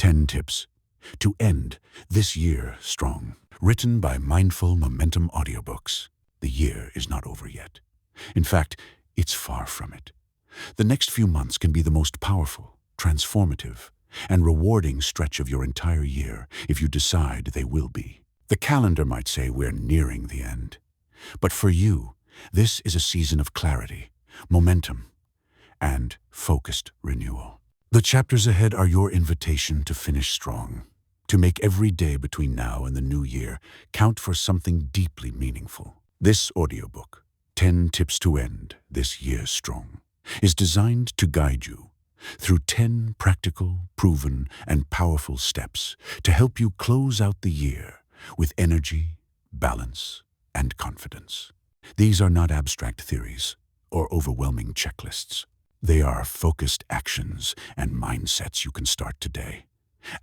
10 Tips to End This Year Strong. Written by Mindful Momentum Audiobooks. The year is not over yet. In fact, it's far from it. The next few months can be the most powerful, transformative, and rewarding stretch of your entire year if you decide they will be. The calendar might say we're nearing the end. But for you, this is a season of clarity, momentum, and focused renewal. The chapters ahead are your invitation to finish strong, to make every day between now and the new year count for something deeply meaningful. This audiobook, 10 Tips to End This Year Strong, is designed to guide you through 10 practical, proven, and powerful steps to help you close out the year with energy, balance, and confidence. These are not abstract theories or overwhelming checklists. They are focused actions and mindsets you can start today.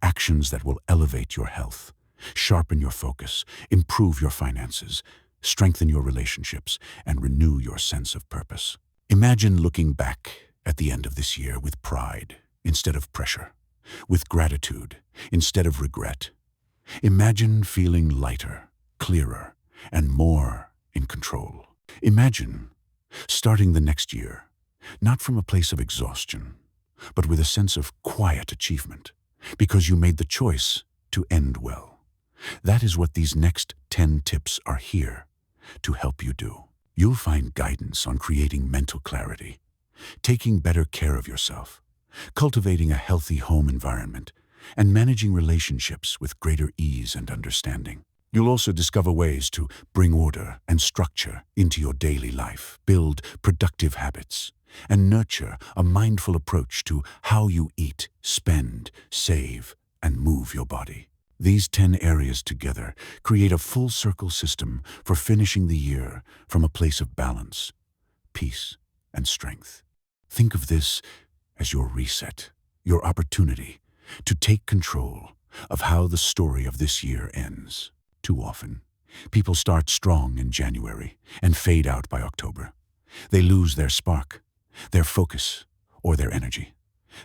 Actions that will elevate your health, sharpen your focus, improve your finances, strengthen your relationships, and renew your sense of purpose. Imagine looking back at the end of this year with pride instead of pressure, with gratitude instead of regret. Imagine feeling lighter, clearer, and more in control. Imagine starting the next year not from a place of exhaustion, but with a sense of quiet achievement, because you made the choice to end well. That is what these next 10 tips are here to help you do. You'll find guidance on creating mental clarity, taking better care of yourself, cultivating a healthy home environment, and managing relationships with greater ease and understanding. You'll also discover ways to bring order and structure into your daily life, build productive habits, and nurture a mindful approach to how you eat, spend, save, and move your body. These 10 areas together create a full circle system for finishing the year from a place of balance, peace, and strength. Think of this as your reset, your opportunity to take control of how the story of this year ends. Too often, people start strong in January and fade out by October. They lose their spark, their focus, or their energy.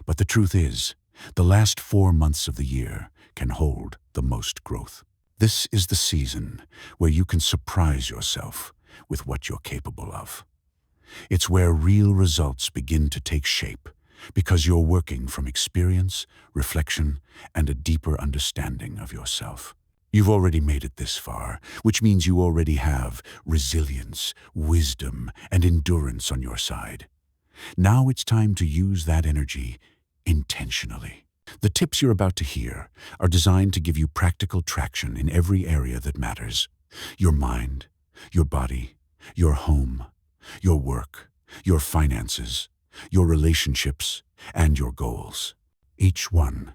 But the truth is, the last 4 months of the year can hold the most growth. This is the season where you can surprise yourself with what you're capable of. It's where real results begin to take shape because you're working from experience, reflection, and a deeper understanding of yourself. You've already made it this far, which means you already have resilience, wisdom, and endurance on your side. Now it's time to use that energy intentionally. The tips you're about to hear are designed to give you practical traction in every area that matters: your mind, your body, your home, your work, your finances, your relationships, and your goals. Each one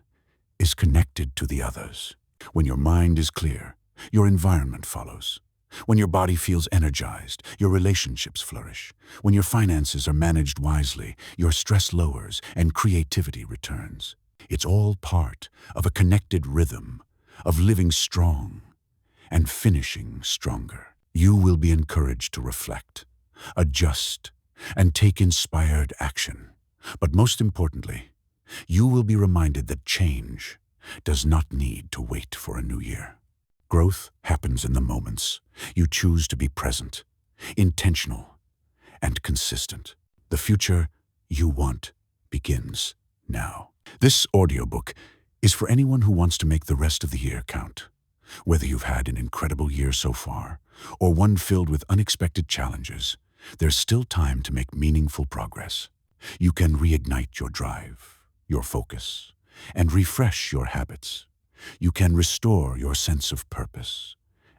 is connected to the others. When your mind is clear, your environment follows. When your body feels energized, your relationships flourish. When your finances are managed wisely, your stress lowers and creativity returns. It's all part of a connected rhythm of living strong and finishing stronger. You will be encouraged to reflect, adjust, and take inspired action. But most importantly, you will be reminded that change does not need to wait for a new year. Growth happens in the moments you choose to be present, intentional, and consistent. The future you want begins now. This audiobook is for anyone who wants to make the rest of the year count. Whether you've had an incredible year so far or one filled with unexpected challenges, there's still time to make meaningful progress. You can reignite your drive, your focus, and refresh your habits. You can restore your sense of purpose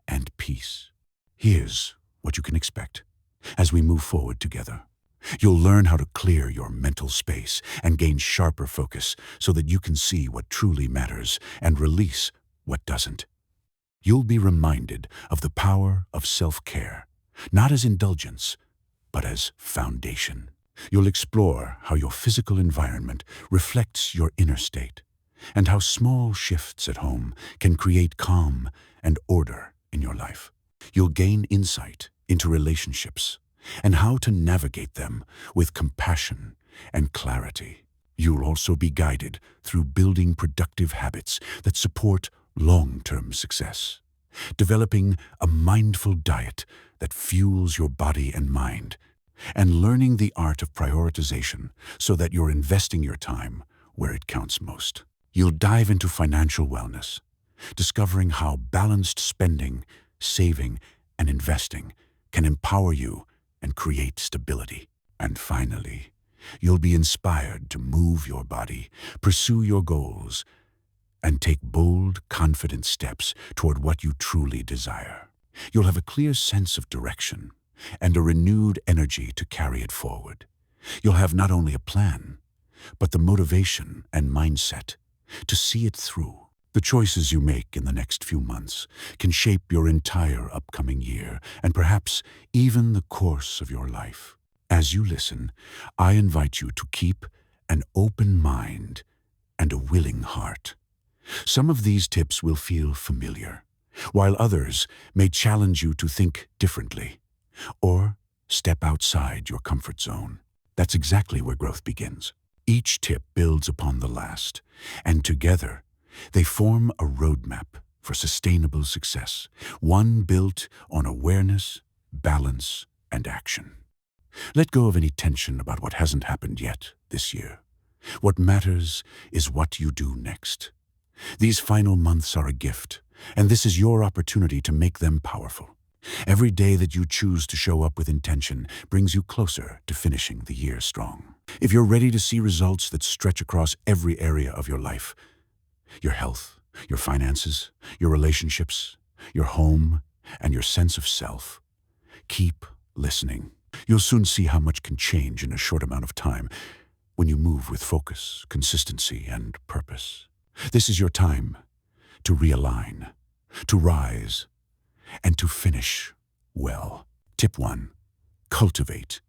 and peace. Here's what you can expect as we move forward together. You'll learn how to clear your mental space and gain sharper focus so that you can see what truly matters and release what doesn't. You'll be reminded of the power of self-care, not as indulgence, but as foundation. You'll explore how your physical environment reflects your inner state, and how small shifts at home can create calm and order in your life. You'll gain insight into relationships and how to navigate them with compassion and clarity. You'll also be guided through building productive habits that support long-term success, developing a mindful diet that fuels your body and mind, and learning the art of prioritization so that you're investing your time where it counts most. You'll dive into financial wellness, discovering how balanced spending, saving, and investing can empower you and create stability. And finally, you'll be inspired to move your body, pursue your goals, and take bold, confident steps toward what you truly desire. You'll have a clear sense of direction and a renewed energy to carry it forward. You'll have not only a plan, but the motivation and mindset to see it through. The choices you make in the next few months can shape your entire upcoming year and perhaps even the course of your life. As you listen, I invite you to keep an open mind and a willing heart. Some of these tips will feel familiar, while others may challenge you to think differently or step outside your comfort zone. That's exactly where growth begins. Each tip builds upon the last, and together they form a roadmap for sustainable success, one built on awareness, balance, and action. Let go of any tension about what hasn't happened yet this year. What matters is what you do next. These final months are a gift, and this is your opportunity to make them powerful. Every day that you choose to show up with intention brings you closer to finishing the year strong. If you're ready to see results that stretch across every area of your life, your health, your finances, your relationships, your home, and your sense of self, keep listening. You'll soon see how much can change in a short amount of time when you move with focus, consistency, and purpose. This is your time to realign, to rise, and to finish well. Tip 1. Cultivate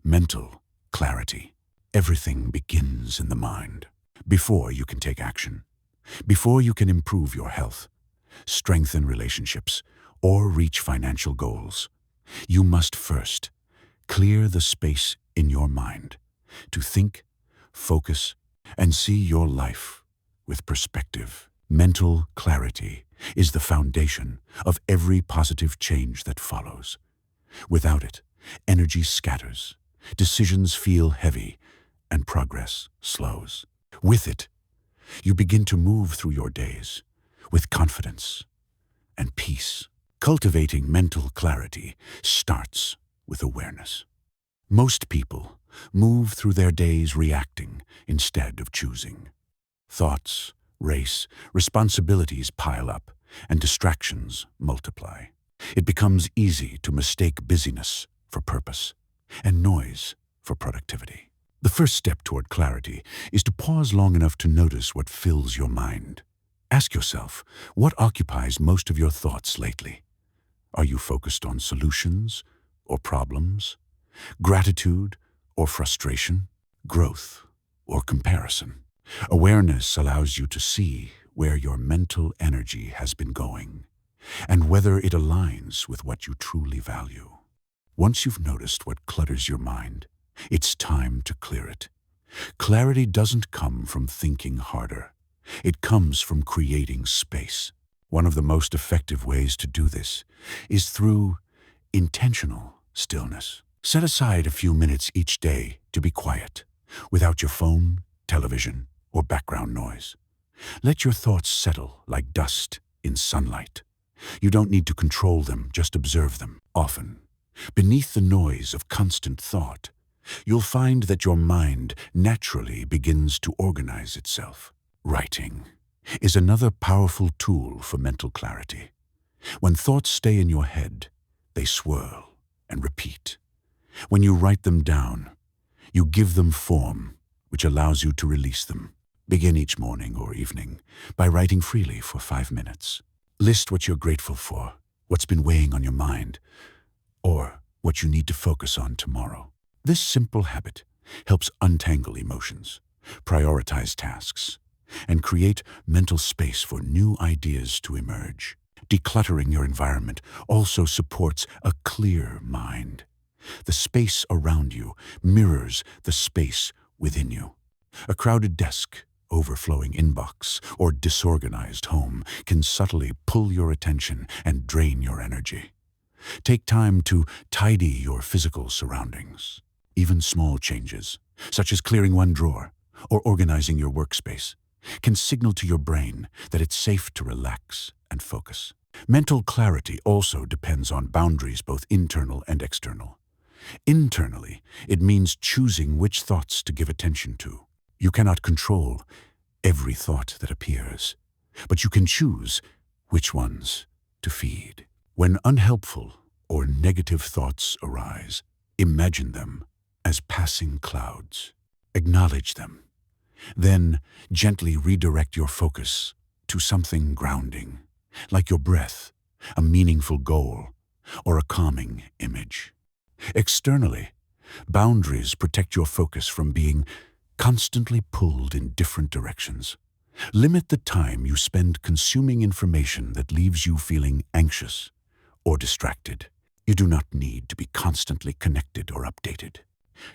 mental clarity. Everything begins in the mind. Before you can take action, before you can improve your health, strengthen relationships, or reach financial goals, you must first clear the space in your mind to think, focus, and see your life with perspective. Mental clarity is the foundation of every positive change that follows. Without it, energy scatters, decisions feel heavy, and progress slows. With it, you begin to move through your days with confidence and peace. Cultivating mental clarity starts with awareness. Most people move through their days reacting instead of choosing. Thoughts race, responsibilities pile up, and distractions multiply. It becomes easy to mistake busyness for purpose and noise for productivity. The first step toward clarity is to pause long enough to notice what fills your mind. Ask yourself, what occupies most of your thoughts lately? Are you focused on solutions or problems, gratitude or frustration, growth or comparison? Awareness allows you to see where your mental energy has been going and whether it aligns with what you truly value. Once you've noticed what clutters your mind, it's time to clear it. Clarity doesn't come from thinking harder. It comes from creating space. One of the most effective ways to do this is through intentional stillness. Set aside a few minutes each day to be quiet, without your phone, television, or background noise. Let your thoughts settle like dust in sunlight. You don't need to control them, just observe them. Often, beneath the noise of constant thought, you'll find that your mind naturally begins to organize itself. Writing is another powerful tool for mental clarity. When thoughts stay in your head, they swirl and repeat. When you write them down, you give them form, which allows you to release them. Begin each morning or evening by writing freely for 5 minutes. List what you're grateful for, what's been weighing on your mind, or what you need to focus on tomorrow. This simple habit helps untangle emotions, prioritize tasks, and create mental space for new ideas to emerge. Decluttering your environment also supports a clear mind. The space around you mirrors the space within you. A crowded desk, overflowing inbox, or disorganized home can subtly pull your attention and drain your energy. Take time to tidy your physical surroundings. Even small changes, such as clearing one drawer or organizing your workspace, can signal to your brain that it's safe to relax and focus. Mental clarity also depends on boundaries, both internal and external. Internally, it means choosing which thoughts to give attention to. You cannot control every thought that appears, but you can choose which ones to feed. When unhelpful or negative thoughts arise, imagine them as passing clouds. Acknowledge them. Then gently redirect your focus to something grounding, like your breath, a meaningful goal, or a calming image. Externally, boundaries protect your focus from being constantly pulled in different directions. Limit the time you spend consuming information that leaves you feeling anxious or distracted. You do not need to be constantly connected or updated.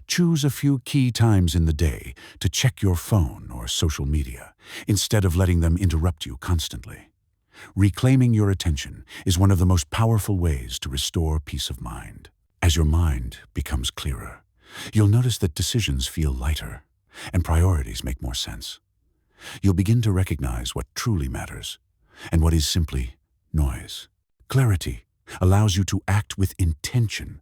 Choose a few key times in the day to check your phone or social media, instead of letting them interrupt you constantly. Reclaiming your attention is one of the most powerful ways to restore peace of mind. As your mind becomes clearer, you'll notice that decisions feel lighter and priorities make more sense. You'll begin to recognize what truly matters and what is simply noise. Clarity allows you to act with intention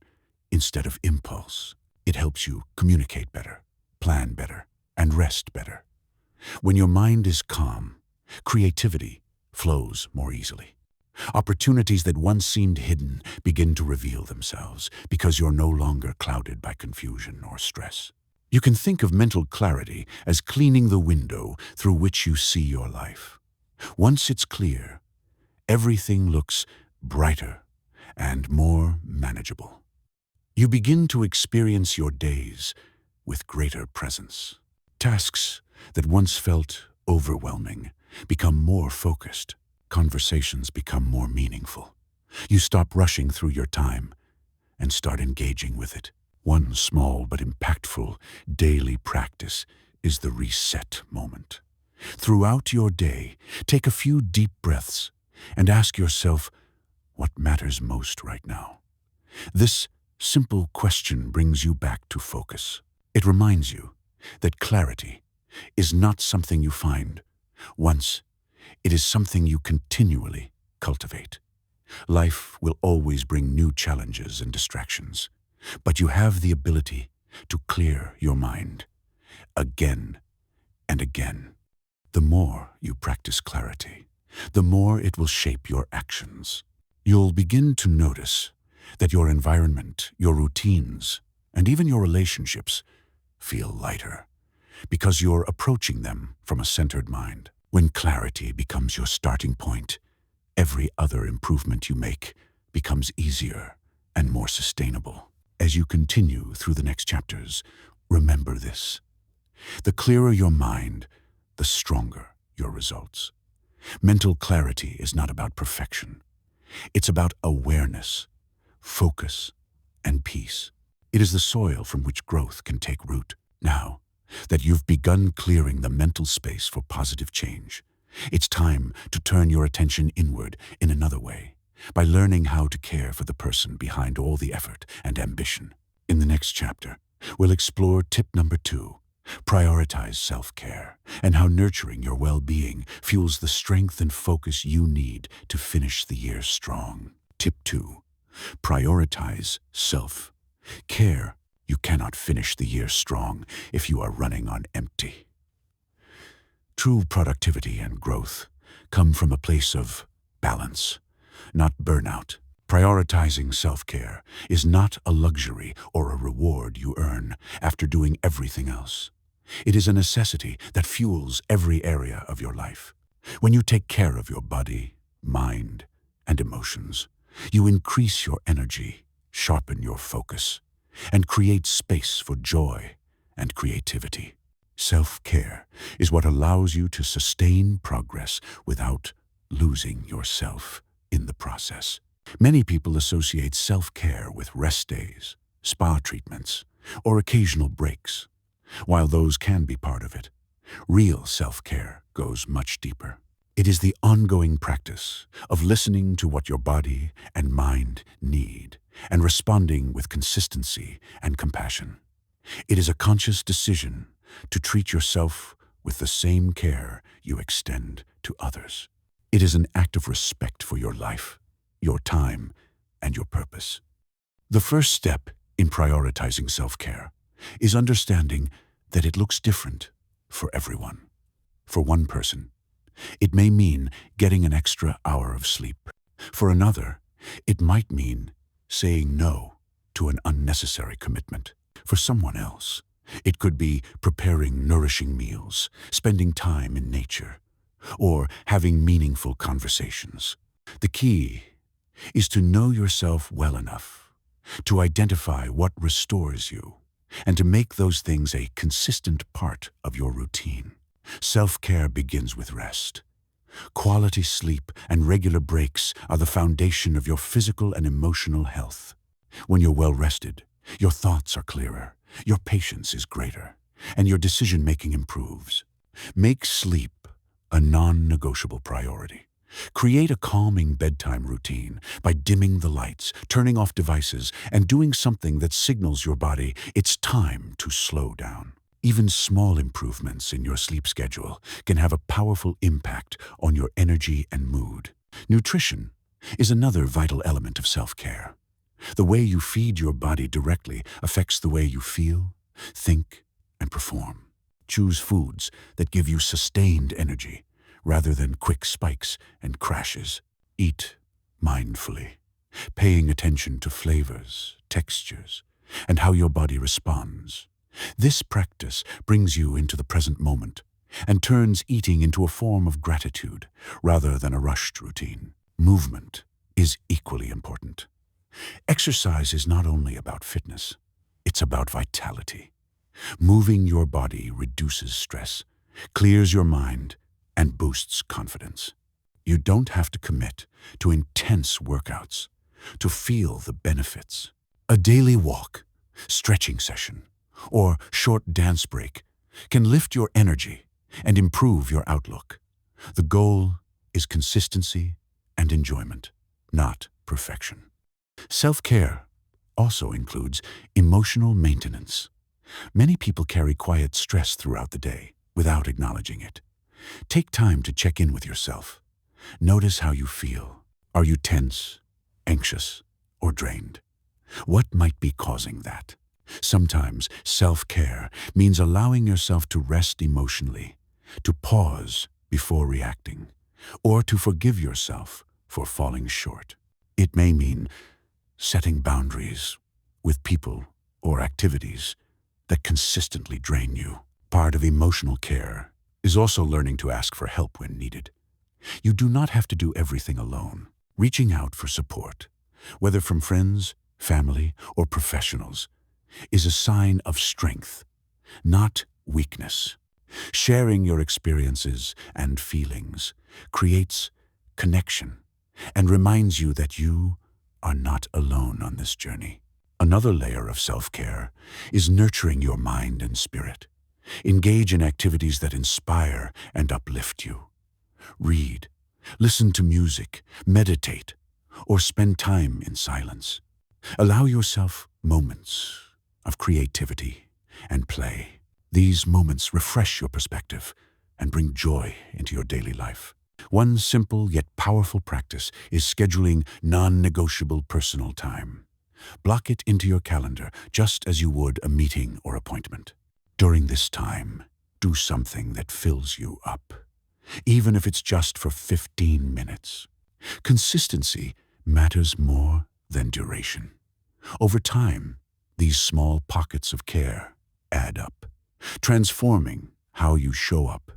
instead of impulse. It helps you communicate better, plan better, and rest better. When your mind is calm, creativity flows more easily. Opportunities that once seemed hidden begin to reveal themselves because you're no longer clouded by confusion or stress. You can think of mental clarity as cleaning the window through which you see your life. Once it's clear, everything looks brighter and more manageable. You begin to experience your days with greater presence. Tasks that once felt overwhelming become more focused. Conversations become more meaningful. You stop rushing through your time and start engaging with it. One small but impactful daily practice is the reset moment. Throughout your day, take a few deep breaths and ask yourself, what matters most right now? This simple question brings you back to focus. It reminds you that clarity is not something you find once. It is something you continually cultivate. Life will always bring new challenges and distractions, but you have the ability to clear your mind again and again. The more you practice clarity, the more it will shape your actions. You'll begin to notice that your environment, your routines, and even your relationships feel lighter because you're approaching them from a centered mind. When clarity becomes your starting point, every other improvement you make becomes easier and more sustainable. As you continue through the next chapters, remember this: the clearer your mind, the stronger your results. Mental clarity is not about perfection. It's about awareness, focus, and peace. It is the soil from which growth can take root. Now that you've begun clearing the mental space for positive change, it's time to turn your attention inward in another way, by learning how to care for the person behind all the effort and ambition. In the next chapter, we'll explore tip number 2, prioritize self-care, and how nurturing your well-being fuels the strength and focus you need to finish the year strong. Tip 2, prioritize self-care. You cannot finish the year strong if you are running on empty. True productivity and growth come from a place of balance, not burnout. Prioritizing self-care is not a luxury or a reward you earn after doing everything else. It is a necessity that fuels every area of your life. When you take care of your body, mind, and emotions, you increase your energy, sharpen your focus, and create space for joy and creativity. Self-care is what allows you to sustain progress without losing yourself in the process. Many people associate self-care with rest days, spa treatments, or occasional breaks. While those can be part of it, real self-care goes much deeper. It is the ongoing practice of listening to what your body and mind need and responding with consistency and compassion. It is a conscious decision to treat yourself with the same care you extend to others. It is an act of respect for your life, your time, and your purpose. The first step in prioritizing self-care is understanding that it looks different for everyone. For one person, it may mean getting an extra hour of sleep. For another, it might mean saying no to an unnecessary commitment. For someone else, it could be preparing nourishing meals, spending time in nature, or having meaningful conversations. The key is to know yourself well enough to identify what restores you and to make those things a consistent part of your routine. Self-care begins with rest. Quality sleep and regular breaks are the foundation of your physical and emotional health. When you're well rested, your thoughts are clearer, your patience is greater, and your decision-making improves. Make sleep a non-negotiable priority. Create a calming bedtime routine by dimming the lights, turning off devices, and doing something that signals your body it's time to slow down. Even small improvements in your sleep schedule can have a powerful impact on your energy and mood. Nutrition is another vital element of self-care. The way you feed your body directly affects the way you feel, think, and perform. Choose foods that give you sustained energy rather than quick spikes and crashes. Eat mindfully, paying attention to flavors, textures, and how your body responds. This practice brings you into the present moment and turns eating into a form of gratitude rather than a rushed routine. Movement is equally important. Exercise is not only about fitness, it's about vitality. Moving your body reduces stress, clears your mind, and boosts confidence. You don't have to commit to intense workouts to feel the benefits. A daily walk, stretching session, or short dance break can lift your energy and improve your outlook. The goal is consistency and enjoyment, not perfection. Self-care also includes emotional maintenance. Many people carry quiet stress throughout the day without acknowledging it. Take time to check in with yourself. Notice how you feel. Are you tense, anxious, or drained? What might be causing that? Sometimes self-care means allowing yourself to rest emotionally, to pause before reacting, or to forgive yourself for falling short. It may mean setting boundaries with people or activities that consistently drain you. Part of emotional care is also learning to ask for help when needed. You do not have to do everything alone. Reaching out for support, whether from friends, family, or professionals, is a sign of strength, not weakness. Sharing your experiences and feelings creates connection and reminds you that you are not alone on this journey. Another layer of self-care is nurturing your mind and spirit. Engage in activities that inspire and uplift you. Read, listen to music, meditate, or spend time in silence. Allow yourself moments of creativity and play. These moments refresh your perspective and bring joy into your daily life. One simple yet powerful practice is scheduling non-negotiable personal time. Block it into your calendar just as you would a meeting or appointment. During this time, do something that fills you up, even if it's just for 15 minutes. Consistency matters more than duration. Over time, these small pockets of care add up, transforming how you show up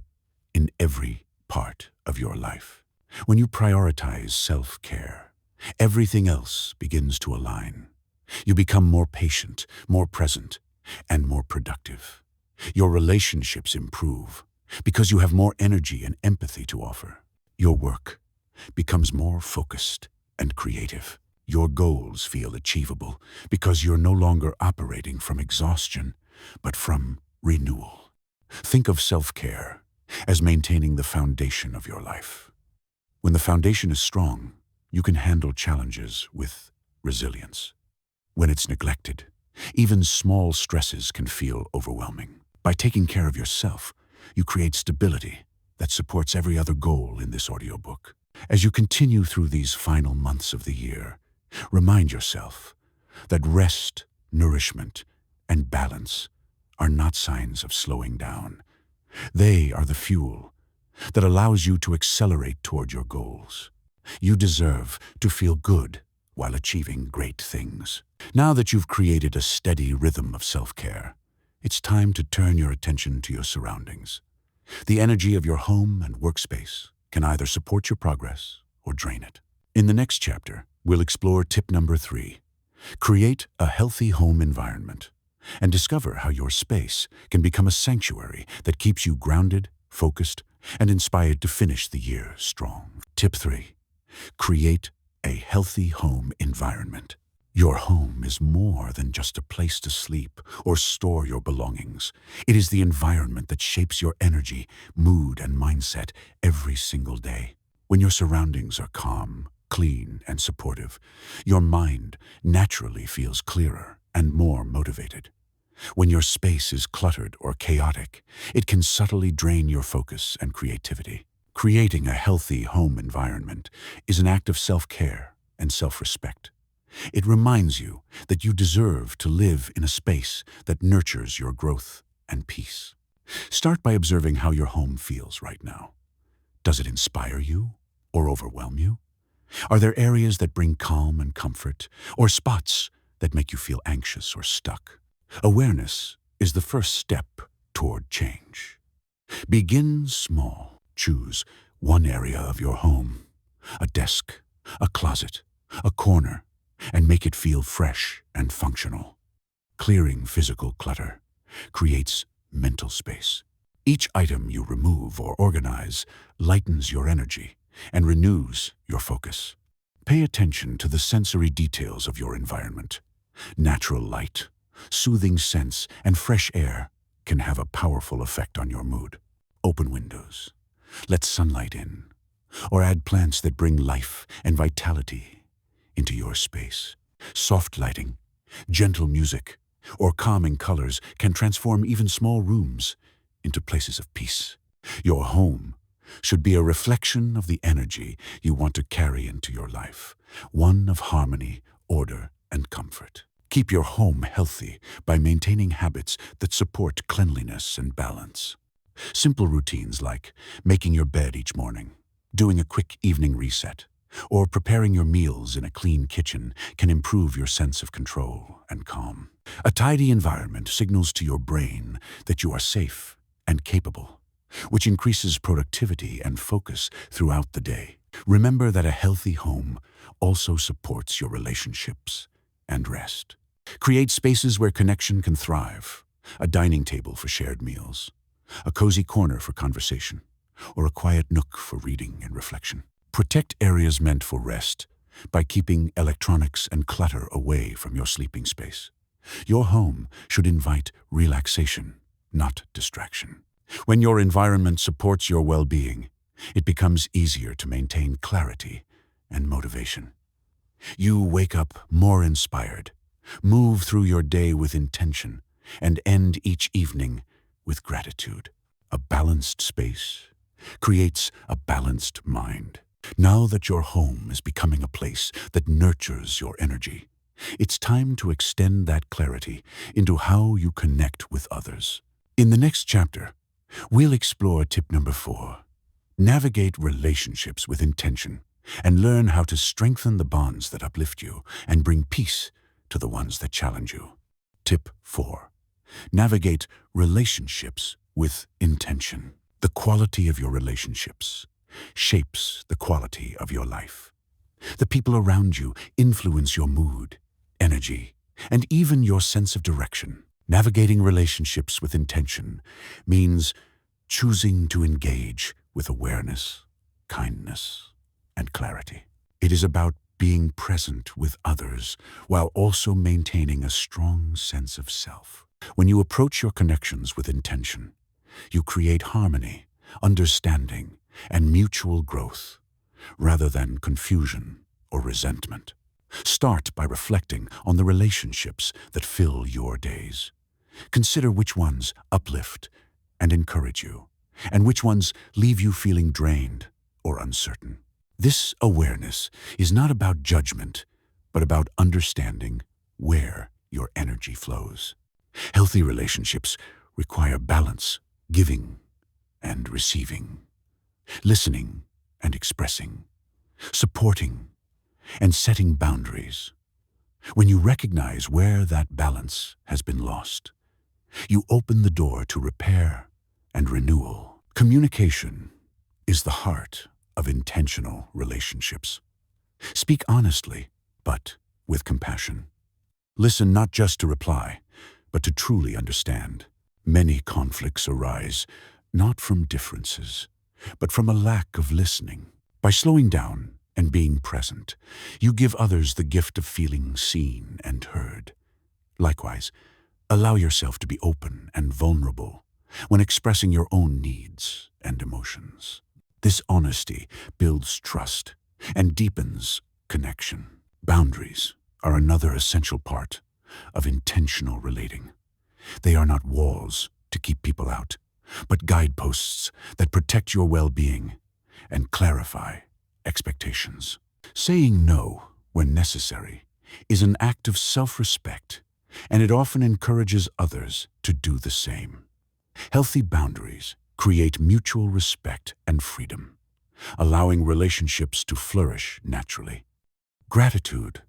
in every part of your life. When you prioritize self-care, everything else begins to align. You become more patient, more present, and more productive. Your relationships improve because you have more energy and empathy to offer. Your work becomes more focused and creative. Your goals feel achievable because you're no longer operating from exhaustion, but from renewal. Think of self-care as maintaining the foundation of your life. When the foundation is strong, you can handle challenges with resilience. When it's neglected, even small stresses can feel overwhelming. By taking care of yourself, you create stability that supports every other goal in this audiobook. As you continue through these final months of the year, remind yourself that rest, nourishment, and balance are not signs of slowing down. They are the fuel that allows you to accelerate toward your goals. You deserve to feel good while achieving great things. Now that you've created a steady rhythm of self-care, it's time to turn your attention to your surroundings. The energy of your home and workspace can either support your progress or drain it. In the next chapter, we'll explore tip number 3. Create a healthy home environment and discover how your space can become a sanctuary that keeps you grounded, focused, and inspired to finish the year strong. Tip 3. Create a healthy home environment. Your home is more than just a place to sleep or store your belongings. It is the environment that shapes your energy, mood, and mindset every single day. When your surroundings are calm, clean, and supportive, your mind naturally feels clearer and more motivated. When your space is cluttered or chaotic, it can subtly drain your focus and creativity. Creating a healthy home environment is an act of self-care and self-respect. It reminds you that you deserve to live in a space that nurtures your growth and peace. Start by observing how your home feels right now. Does it inspire you or overwhelm you? Are there areas that bring calm and comfort, or spots that make you feel anxious or stuck? Awareness is the first step toward change. Begin small. Choose one area of your home, a desk, a closet, a corner, and make it feel fresh and functional. Clearing physical clutter creates mental space. Each item you remove or organize lightens your energy and renews your focus. Pay attention to the sensory details of your environment. Natural light, soothing scents, and fresh air can have a powerful effect on your mood. Open windows. Let sunlight in, or add plants that bring life and vitality into your space. Soft lighting, gentle music, or calming colors can transform even small rooms into places of peace. Your home should be a reflection of the energy you want to carry into your life, one of harmony, order, and comfort. Keep your home healthy by maintaining habits that support cleanliness and balance. Simple routines like making your bed each morning, doing a quick evening reset, or preparing your meals in a clean kitchen can improve your sense of control and calm. A tidy environment signals to your brain that you are safe and capable, which increases productivity and focus throughout the day. Remember that a healthy home also supports your relationships and rest. Create spaces where connection can thrive, a dining table for shared meals, a cozy corner for conversation, or a quiet nook for reading and reflection. Protect areas meant for rest by keeping electronics and clutter away from your sleeping space. Your home should invite relaxation, not distraction. When your environment supports your well-being, it becomes easier to maintain clarity and motivation. You wake up more inspired, move through your day with intention, and end each evening with gratitude. A balanced space creates a balanced mind. Now that your home is becoming a place that nurtures your energy, it's time to extend that clarity into how you connect with others. In the next chapter, we'll explore tip number 4. Navigate relationships with intention and learn how to strengthen the bonds that uplift you and bring peace to the ones that challenge you. Tip 4. Navigate relationships with intention. The quality of your relationships shapes the quality of your life. The people around you influence your mood, energy, and even your sense of direction. Navigating relationships with intention means choosing to engage with awareness, kindness, and clarity. It is about being present with others while also maintaining a strong sense of self. When you approach your connections with intention, you create harmony, understanding, and mutual growth, rather than confusion or resentment. Start by reflecting on the relationships that fill your days. Consider which ones uplift and encourage you, and which ones leave you feeling drained or uncertain. This awareness is not about judgment, but about understanding where your energy flows. Healthy relationships require balance, giving and receiving, listening and expressing, supporting and setting boundaries. When you recognize where that balance has been lost, you open the door to repair and renewal. Communication is the heart of intentional relationships. Speak honestly, but with compassion. Listen not just to reply, but to truly understand. Many conflicts arise not from differences, but from a lack of listening. By slowing down and being present, you give others the gift of feeling seen and heard. Likewise, allow yourself to be open and vulnerable when expressing your own needs and emotions. This honesty builds trust and deepens connection. Boundaries are another essential part of intentional relating. They are not walls to keep people out, but guideposts that protect your well-being and clarify expectations. Saying no when necessary is an act of self-respect, and it often encourages others to do the same. Healthy boundaries create mutual respect and freedom, allowing relationships to flourish naturally. Gratitude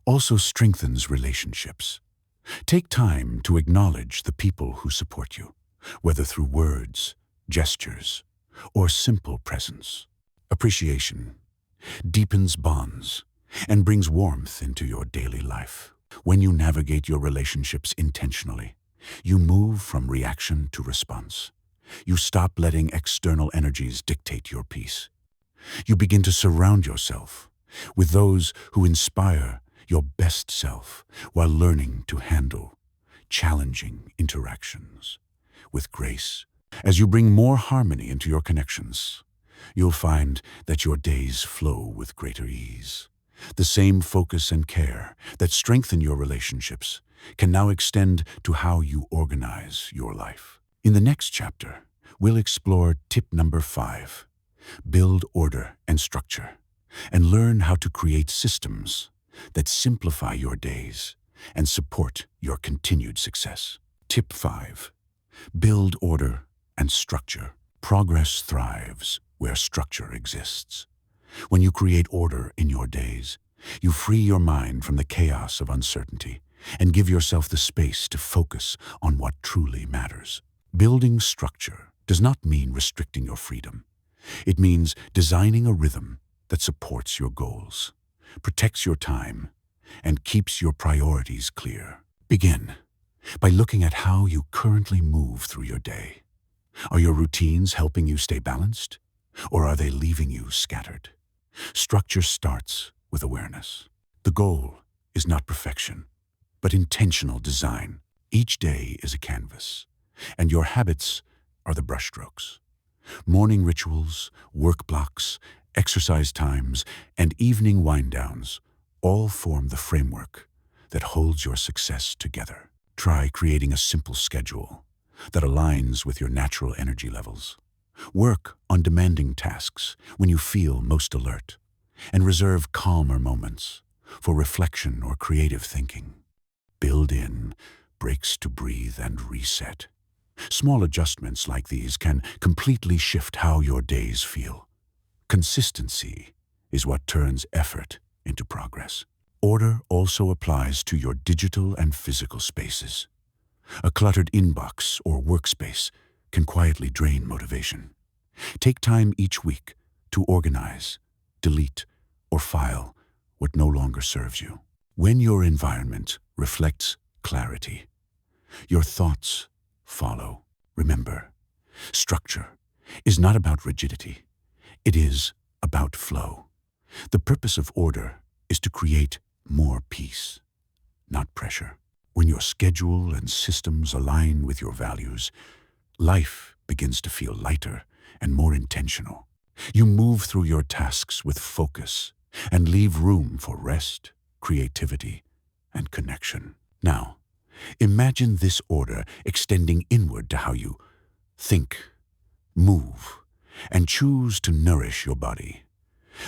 also strengthens relationships. Take time to acknowledge the people who support you, whether through words, gestures, or simple presence. Appreciation deepens bonds and brings warmth into your daily life. When you navigate your relationships intentionally, you move from reaction to response. You stop letting external energies dictate your peace. You begin to surround yourself with those who inspire your best self while learning to handle challenging interactions with grace. As you bring more harmony into your connections, you'll find that your days flow with greater ease. The same focus and care that strengthen your relationships can now extend to how you organize your life. In the next chapter, we'll explore tip number 5, build order and structure, and learn how to create systems that simplify your days and support your continued success. Tip 5. Build order and structure. Progress thrives where structure exists. When you create order in your days, you free your mind from the chaos of uncertainty and give yourself the space to focus on what truly matters. Building structure does not mean restricting your freedom. It means designing a rhythm that supports your goals, protects your time, and keeps your priorities clear. Begin by looking at how you currently move through your day. Are your routines helping you stay balanced, or are they leaving you scattered? Structure starts with awareness. The goal is not perfection, but intentional design. Each day is a canvas, and your habits are the brushstrokes. Morning rituals, work blocks, exercise times, and evening wind-downs all form the framework that holds your success together. Try creating a simple schedule that aligns with your natural energy levels. Work on demanding tasks when you feel most alert, and reserve calmer moments for reflection or creative thinking. Build in breaks to breathe and reset. Small adjustments like these can completely shift how your days feel. Consistency is what turns effort into progress. Order also applies to your digital and physical spaces. A cluttered inbox or workspace can quietly drain motivation. Take time each week to organize, delete, or file what no longer serves you. When your environment reflects clarity, your thoughts follow. Remember, structure is not about rigidity. It is about flow. The purpose of order is to create more peace, not pressure. When your schedule and systems align with your values, life begins to feel lighter and more intentional. You move through your tasks with focus and leave room for rest, creativity, and connection. Now, imagine this order extending inward to how you think, move, and choose to nourish your body.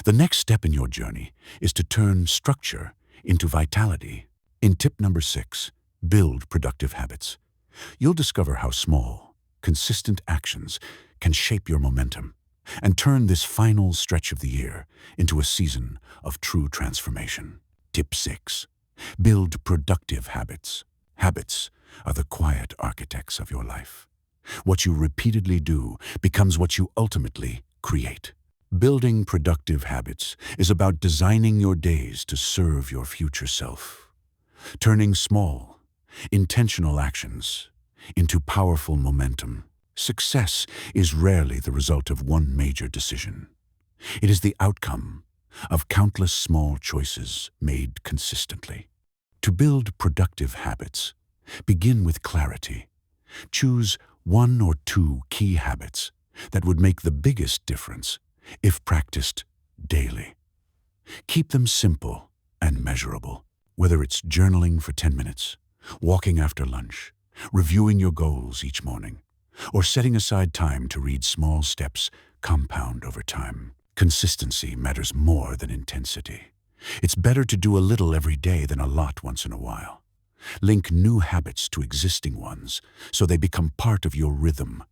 The next step in your journey is to turn structure into vitality. In tip number 6, build productive habits. You'll discover how small, consistent actions can shape your momentum and turn this final stretch of the year into a season of true transformation. Tip 6. Build productive habits. Habits are the quiet architects of your life. What you repeatedly do becomes what you ultimately create. Building productive habits is about designing your days to serve your future self, turning small, intentional actions into powerful momentum. Success is rarely the result of one major decision. It is the outcome of countless small choices made consistently. To build productive habits, begin with clarity. Choose one or two key habits that would make the biggest difference if practiced daily. Keep them simple and measurable, whether it's journaling for 10 minutes, walking after lunch, reviewing your goals each morning, or setting aside time to read. Small steps compound over time. Consistency matters more than intensity. It's better to do a little every day than a lot once in a while. Link new habits to existing ones so they become part of your rhythm,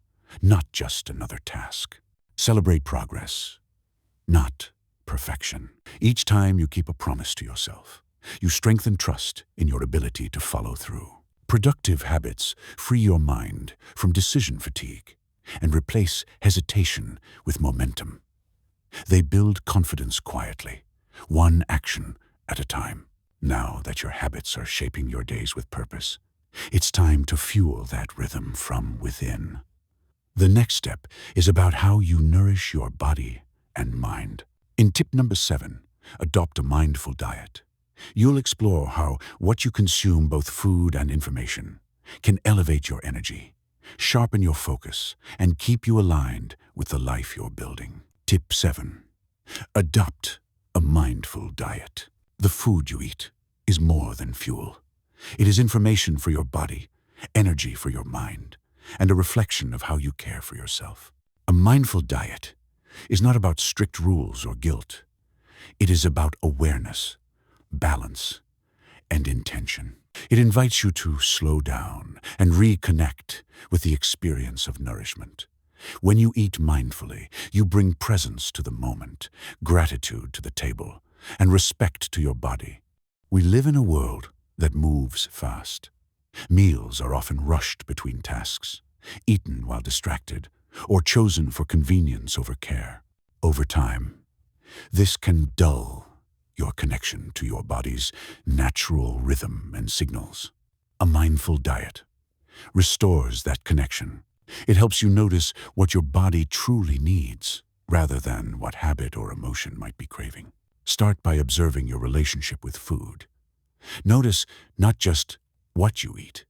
not just another task. Celebrate progress, not perfection. Each time you keep a promise to yourself, you strengthen trust in your ability to follow through. Productive habits free your mind from decision fatigue and replace hesitation with momentum. They build confidence quietly, one action at a time. Now that your habits are shaping your days with purpose, it's time to fuel that rhythm from within. The next step is about how you nourish your body and mind. In tip number 7, adopt a mindful diet. You'll explore how what you consume, both food and information, can elevate your energy, sharpen your focus, and keep you aligned with the life you're building. Tip 7. Adopt a mindful diet. The food you eat is more than fuel. It is information for your body, energy for your mind, and a reflection of how you care for yourself. A mindful diet is not about strict rules or guilt. It is about awareness, balance, and intention. It invites you to slow down and reconnect with the experience of nourishment. When you eat mindfully, you bring presence to the moment, gratitude to the table, and respect to your body. We live in a world that moves fast. Meals are often rushed between tasks, eaten while distracted, or chosen for convenience over care. Over time, this can dull your connection to your body's natural rhythm and signals. A mindful diet restores that connection. It helps you notice what your body truly needs, rather than what habit or emotion might be craving. Start by observing your relationship with food. Notice not just what you eat,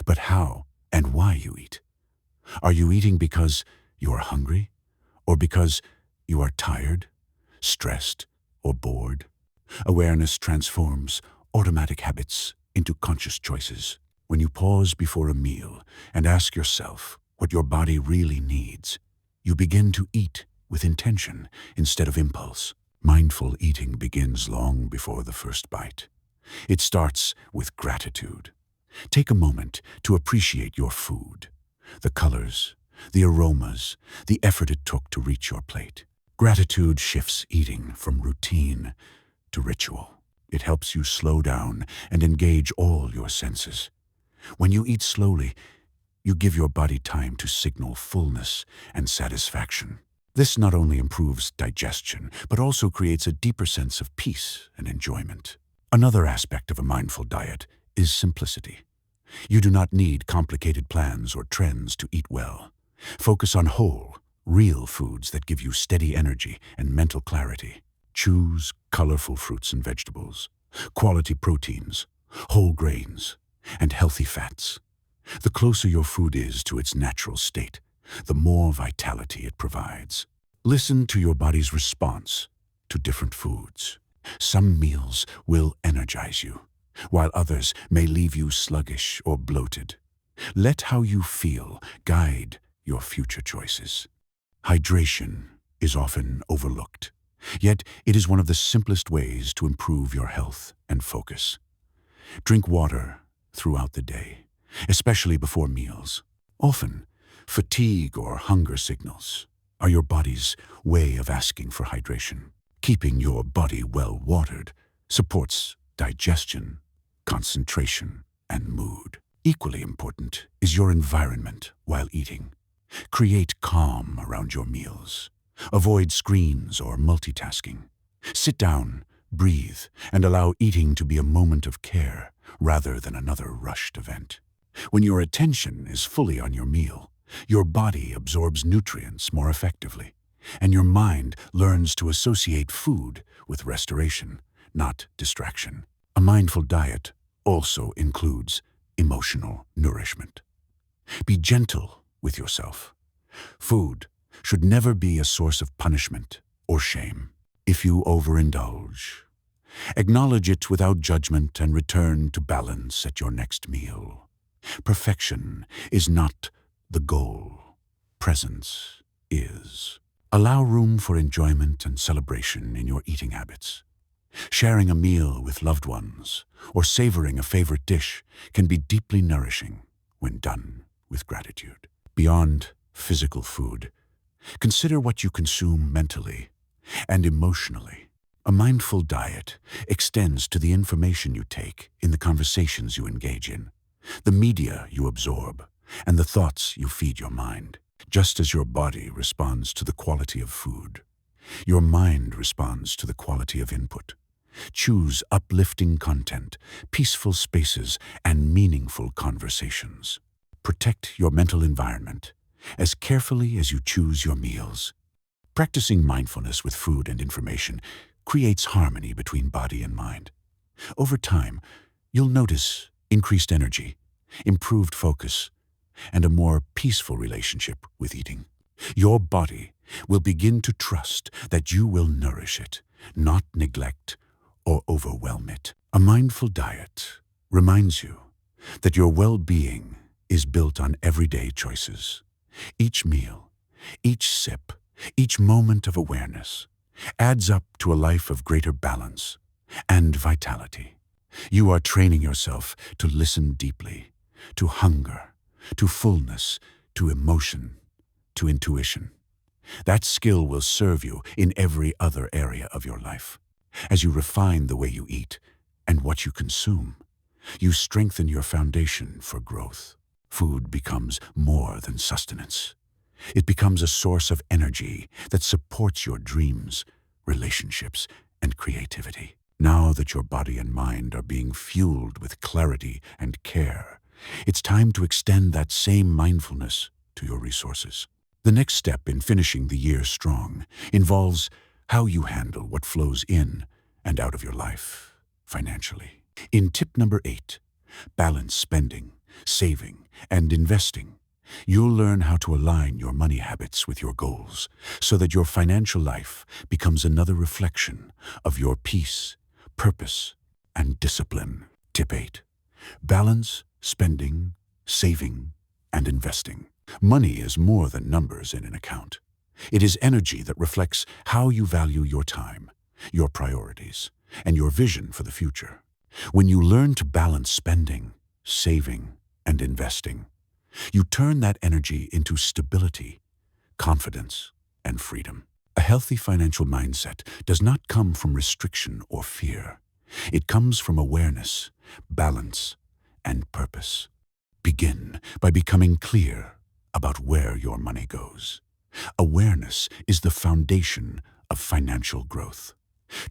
but how and why you eat. Are you eating because you are hungry, or because you are tired, stressed, or bored? Awareness transforms automatic habits into conscious choices. When you pause before a meal and ask yourself what your body really needs, you begin to eat with intention instead of impulse. Mindful eating begins long before the first bite. It starts with gratitude. Take a moment to appreciate your food, the colors, the aromas, the effort it took to reach your plate. Gratitude shifts eating from routine to ritual. It helps you slow down and engage all your senses. When you eat slowly, you give your body time to signal fullness and satisfaction. This not only improves digestion, but also creates a deeper sense of peace and enjoyment. Another aspect of a mindful diet is simplicity. You do not need complicated plans or trends to eat well. Focus on whole, real foods that give you steady energy and mental clarity. Choose colorful fruits and vegetables, quality proteins, whole grains, and healthy fats. The closer your food is to its natural state, the more vitality it provides. Listen to your body's response to different foods. Some meals will energize you, while others may leave you sluggish or bloated. Let how you feel guide your future choices. Hydration is often overlooked, yet it is one of the simplest ways to improve your health and focus. Drink water throughout the day, especially before meals. Often, fatigue or hunger signals are your body's way of asking for hydration. Keeping your body well watered supports digestion, concentration, and mood. Equally important is your environment while eating. Create calm around your meals. Avoid screens or multitasking. Sit down, breathe, and allow eating to be a moment of care rather than another rushed event. When your attention is fully on your meal, your body absorbs nutrients more effectively, and your mind learns to associate food with restoration, not distraction. A mindful diet also includes emotional nourishment. Be gentle with yourself. Food should never be a source of punishment or shame. If you overindulge, acknowledge it without judgment and return to balance at your next meal. Perfection is not the goal. Presence is. Allow room for enjoyment and celebration in your eating habits. Sharing a meal with loved ones or savoring a favorite dish can be deeply nourishing when done with gratitude. Beyond physical food, consider what you consume mentally and emotionally. A mindful diet extends to the information you take in the conversations you engage in, the media you absorb, and the thoughts you feed your mind. Just as your body responds to the quality of food, your mind responds to the quality of input. Choose uplifting content, peaceful spaces, and meaningful conversations. Protect your mental environment as carefully as you choose your meals. Practicing mindfulness with food and information creates harmony between body and mind. Over time, you'll notice increased energy, improved focus, and a more peaceful relationship with eating. Your body will begin to trust that you will nourish it, not neglect or overwhelm it. A mindful diet reminds you that your well-being is built on everyday choices. Each meal, each sip, each moment of awareness adds up to a life of greater balance and vitality. You are training yourself to listen deeply, to hunger, to fullness, to emotion, to intuition. That skill will serve you in every other area of your life. As you refine the way you eat and what you consume, you strengthen your foundation for growth. Food becomes more than sustenance. It becomes a source of energy that supports your dreams, relationships, and creativity. Now that your body and mind are being fueled with clarity and care, it's time to extend that same mindfulness to your resources. The next step in finishing the year strong involves how you handle what flows in and out of your life financially. In tip number 8, balance spending, saving, and investing, you'll learn how to align your money habits with your goals so that your financial life becomes another reflection of your peace, purpose, and discipline. Tip 8. Balance spending, saving, and investing. Money is more than numbers in an account. It is energy that reflects how you value your time, your priorities, and your vision for the future. When you learn to balance spending, saving, and investing, you turn that energy into stability, confidence, and freedom. A healthy financial mindset does not come from restriction or fear. It comes from awareness, balance, and purpose. Begin by becoming clear about where your money goes. Awareness is the foundation of financial growth.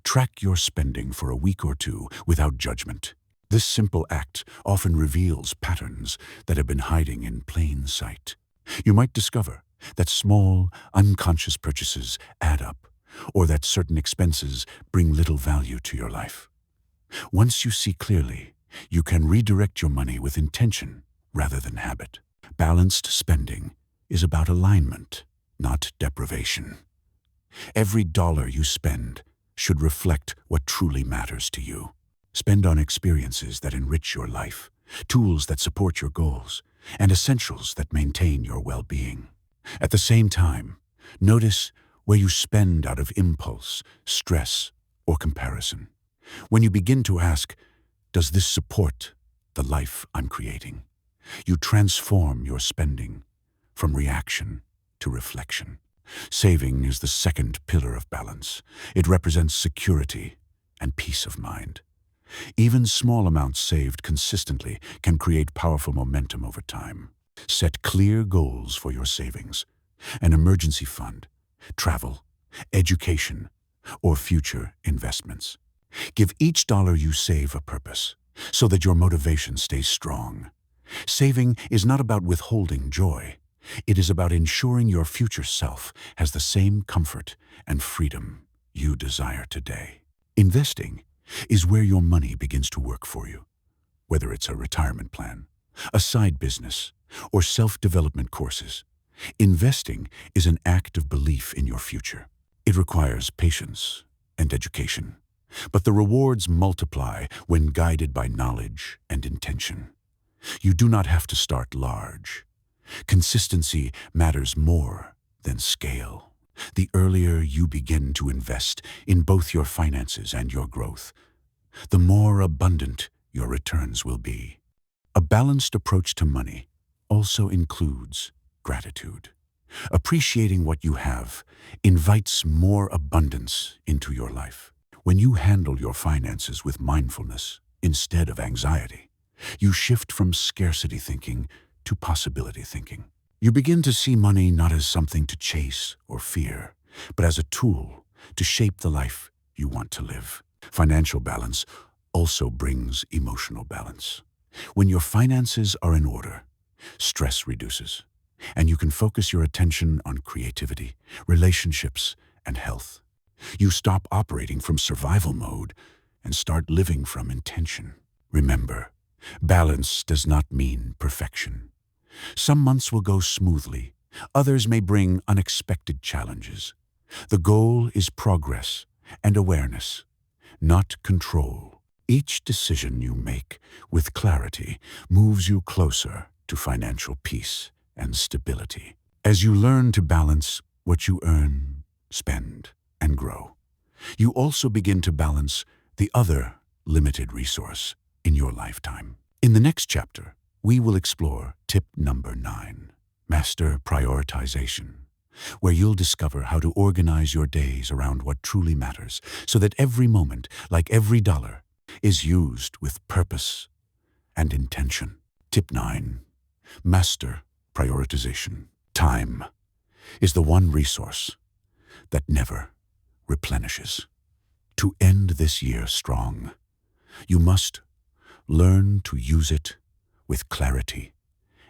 Track your spending for a week or two without judgment. This simple act often reveals patterns that have been hiding in plain sight. You might discover that small, unconscious purchases add up, or that certain expenses bring little value to your life. Once you see clearly, You can redirect your money with intention rather than habit. Balanced spending is about alignment, not deprivation. Every dollar you spend should reflect what truly matters to you. Spend on experiences that enrich your life, tools that support your goals, and essentials that maintain your well-being. At the same time, notice where you spend out of impulse, stress, or comparison. When you begin to ask, does this support the life I'm creating? You transform your spending from reaction to reflection. Saving is the second pillar of balance. It represents security and peace of mind. Even small amounts saved consistently can create powerful momentum over time. Set clear goals for your savings: an emergency fund, travel, education, or future investments. Give each dollar you save a purpose so that your motivation stays strong. Saving is not about withholding joy. It is about ensuring your future self has the same comfort and freedom you desire today. Investing is where your money begins to work for you. Whether it's a retirement plan, a side business, or self-development courses, investing is an act of belief in your future. It requires patience and education, but the rewards multiply when guided by knowledge and intention. You do not have to start large. Consistency matters more than scale. The earlier you begin to invest in both your finances and your growth, the more abundant your returns will be. A balanced approach to money also includes gratitude. Appreciating what you have invites more abundance into your life. When you handle your finances with mindfulness instead of anxiety, you shift from scarcity thinking to possibility thinking. You begin to see money not as something to chase or fear, but as a tool to shape the life you want to live. Financial balance also brings emotional balance. When your finances are in order, stress reduces, and you can focus your attention on creativity, relationships, and health. You stop operating from survival mode and start living from intention. Remember, balance does not mean perfection. Some months will go smoothly. Others may bring unexpected challenges. The goal is progress and awareness, not control. Each decision you make with clarity moves you closer to financial peace and stability. As you learn to balance what you earn, spend, and grow, you also begin to balance the other limited resource in your lifetime. In the next chapter, we will explore tip number 9, master prioritization, where you'll discover how to organize your days around what truly matters so that every moment, like every dollar, is used with purpose and intention. Tip 9, master prioritization. Time is the one resource that never replenishes. To end this year strong, you must learn to use it with clarity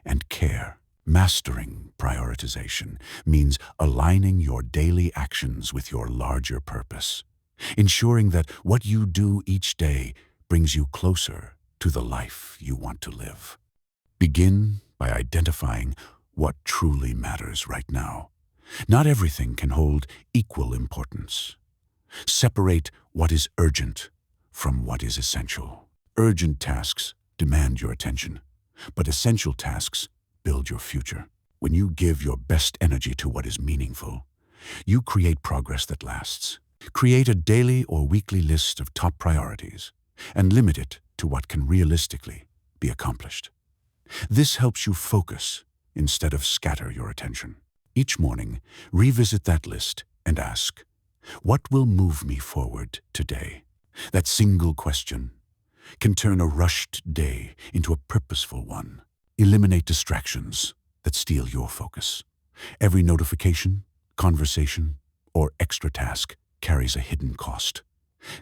and care. Mastering prioritization means aligning your daily actions with your larger purpose, ensuring that what you do each day brings you closer to the life you want to live. Begin by identifying what truly matters right now. Not everything can hold equal importance. Separate what is urgent from what is essential. Urgent tasks demand your attention, but essential tasks build your future. When you give your best energy to what is meaningful, you create progress that lasts. Create a daily or weekly list of top priorities and limit it to what can realistically be accomplished. This helps you focus instead of scatter your attention. Each morning, revisit that list and ask, what will move me forward today? That single question can turn a rushed day into a purposeful one. Eliminate distractions that steal your focus. Every notification, conversation, or extra task carries a hidden cost.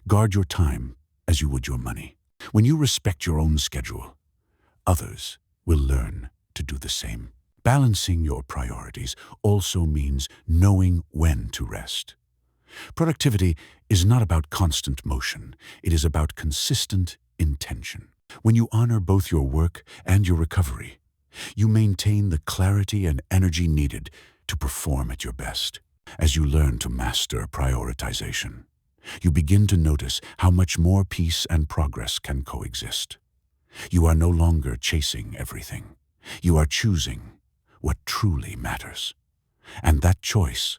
Guard your time as you would your money. When you respect your own schedule, others will learn to do the same. Balancing your priorities also means knowing when to rest. Productivity is not about constant motion. It is about consistent intention. When you honor both your work and your recovery, you maintain the clarity and energy needed to perform at your best. As you learn to master prioritization, you begin to notice how much more peace and progress can coexist. You are no longer chasing everything. You are choosing what truly matters. And that choice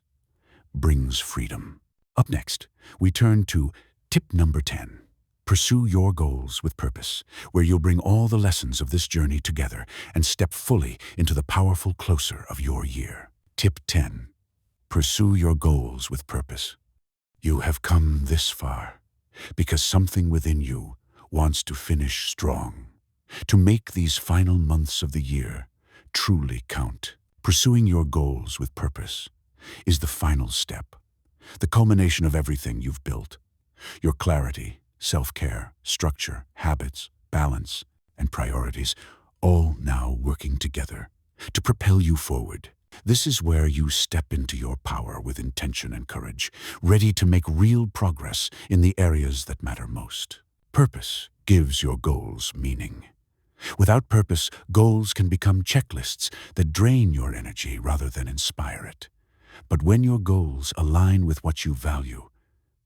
brings freedom. Up next, we turn to tip number 10. Pursue your goals with purpose, where you'll bring all the lessons of this journey together and step fully into the powerful closer of your year. Tip 10. Pursue your goals with purpose. You have come this far because something within you wants to finish strong, to make these final months of the year truly count. Pursuing your goals with purpose is the final step, the culmination of everything you've built. Your clarity, self-care, structure, habits, balance, and priorities, all now working together to propel you forward. This is where you step into your power with intention and courage, ready to make real progress in the areas that matter most. Purpose gives your goals meaning. Without purpose, goals can become checklists that drain your energy rather than inspire it. But when your goals align with what you value,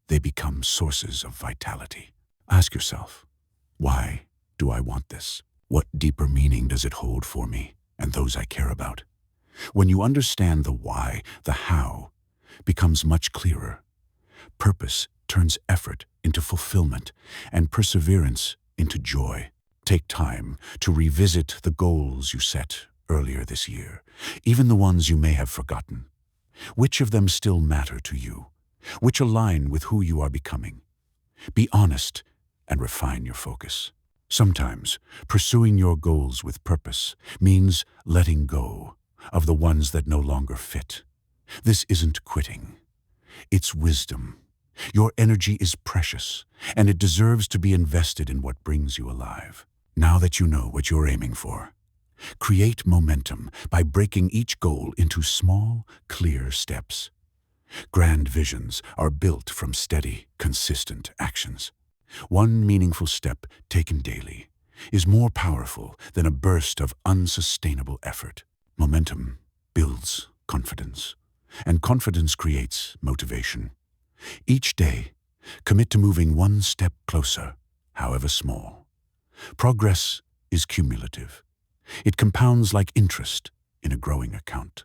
they become sources of vitality. Ask yourself, why do I want this? What deeper meaning does it hold for me and those I care about? When you understand the why, the how becomes much clearer. Purpose turns effort into fulfillment and perseverance into joy. Take time to revisit the goals you set earlier this year, even the ones you may have forgotten. Which of them still matter to you? Which align with who you are becoming? Be honest and refine your focus. Sometimes, pursuing your goals with purpose means letting go of the ones that no longer fit. This isn't quitting. It's wisdom. Your energy is precious, and it deserves to be invested in what brings you alive. Now that you know what you're aiming for, create momentum by breaking each goal into small, clear steps. Grand visions are built from steady, consistent actions. One meaningful step taken daily is more powerful than a burst of unsustainable effort. Momentum builds confidence, and confidence creates motivation. Each day, commit to moving one step closer, however small. Progress is cumulative. It compounds like interest in a growing account.